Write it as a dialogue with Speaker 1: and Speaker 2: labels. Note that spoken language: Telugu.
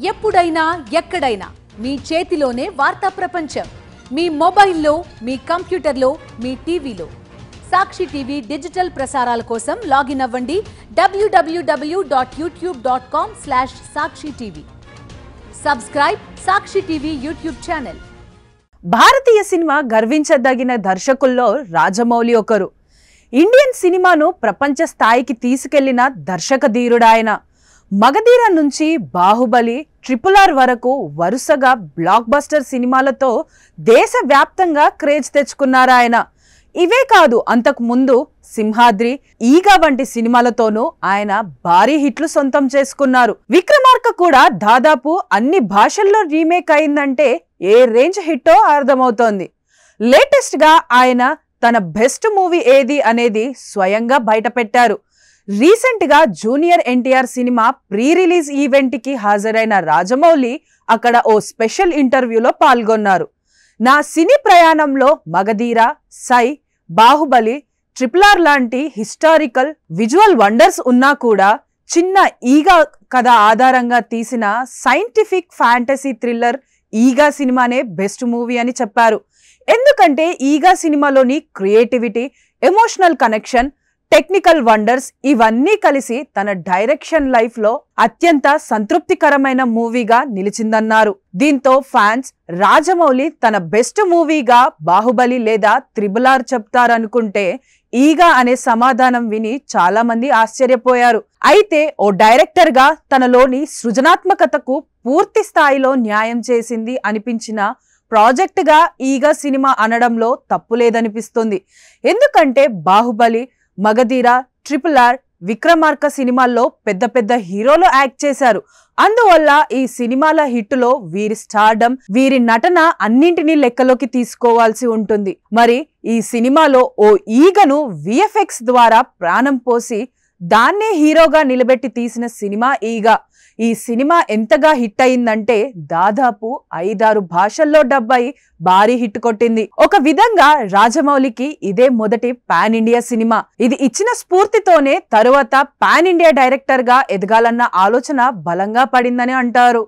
Speaker 1: ఎప్పుడైనా ఎక్కడైనా మీ చేతిలోనే వార్తా ప్రపంచం. మీ మొబైల్లో, మీ కంప్యూటర్లో, మీ టీవీలో. సాక్షి టీవీ డిజిటల్ ప్రసారాల కోసం లాగిన్ అవ్వండి www.youtube.com/sakshi-tv. సబ్స్క్రైబ్ సాక్షి టీవీ యూట్యూబ్ ఛానల్.
Speaker 2: భారతీయ సినిమా గర్వించదగిన దర్శకుల్లో రాజమౌళి ఒకరు. ఇండియన్ సినిమాను ప్రపంచ స్థాయికి తీసుకెళ్లిన దర్శక ధీరుడాయన. మగధీర నుంచి బాహుబలి, RRR వరకు వరుసగా బ్లాక్ బస్టర్ సినిమాలతో దేశవ్యాప్తంగా క్రేజ్ తెచ్చుకున్నారాయన. ఇవే కాదు, అంతకు ముందు సింహాద్రి, ఈగ వంటి సినిమాలతోనూ ఆయన భారీ హిట్లు సొంతం చేసుకున్నారు. విక్రమార్క కూడా దాదాపు అన్ని భాషల్లో రీమేక్ అయిందంటే ఏ రేంజ్ హిట్టో అర్థమవుతోంది. లేటెస్ట్ గా ఆయన తన బెస్ట్ మూవీ ఏది అనేది స్వయంగా బయటపెట్టారు. రీసెంట్ గా junior NTR cinema pre release event కి హాజరైన రాజమౌళి అక్కడ ఓ స్పెషల్ ఇంటర్వ్యూలో పాల్గొన్నారు. నా సినీ ప్రయాణంలో మగధీర, సై, బాహుబలి, RRR లాంటి హిస్టారికల్ విజువల్ వండర్స్ ఉన్నా కూడా చిన్న ఈగ కథ ఆధారంగా తీసిన సైంటిఫిక్ ఫ్యాంటసీ థ్రిల్లర్ ఈగ సినిమానే బెస్ట్ మూవీ అని చెప్పారు. ఎందుకంటే ఈగ సినిమాలోని creativity, emotional connection, technical wonders ఇవన్నీ కలిసి తన డైరెక్షన్ లైఫ్ లో అత్యంత సంతృప్తికరమైన మూవీగా నిలిచిందన్నారు. దీంతో ఫ్యాన్స్ రాజమౌళి తన బెస్ట్ మూవీగా బాహుబలి లేదా RRR చెప్తారనుకుంటే ఈగ అనే సమాధానం విని చాలా మంది ఆశ్చర్యపోయారు. అయితే ఓ డైరెక్టర్ గా తనలోని సృజనాత్మకతకు పూర్తి స్థాయిలో న్యాయం చేసింది అనిపించిన ప్రాజెక్ట్ గా ఈగ సినిమా అనడంలో తప్పులేదనిపిస్తుంది. ఎందుకంటే బాహుబలి, మగధీర, RRR, విక్రమార్క సినిమాల్లో పెద్ద పెద్ద హీరోలు యాక్ట్ చేశారు. అందువల్ల ఈ సినిమాల హిట్టులో వీరి స్టార్డమ్, వీరి నటన అన్నింటినీ లెక్కలోకి తీసుకోవాల్సి ఉంటుంది. మరి ఈ సినిమాలో ఓ ఈగను VFX ద్వారా ప్రాణం పోసి దాన్నే హీరోగా నిలబెట్టి తీసిన సినిమా ఈగ. ఈ సినిమా ఎంతగా హిట్ అయిందంటే దాదాపు 5-6 భాషల్లో డబ్ అయి భారీ హిట్ కొట్టింది. ఒక విధంగా రాజమౌళికి ఇదే మొదటి పాన్ ఇండియా సినిమా. ఇది ఇచ్చిన స్ఫూర్తితోనే తరువాత పాన్ ఇండియా డైరెక్టర్ గా ఎదగాలన్న ఆలోచన బలంగా పడిందని అంటారు.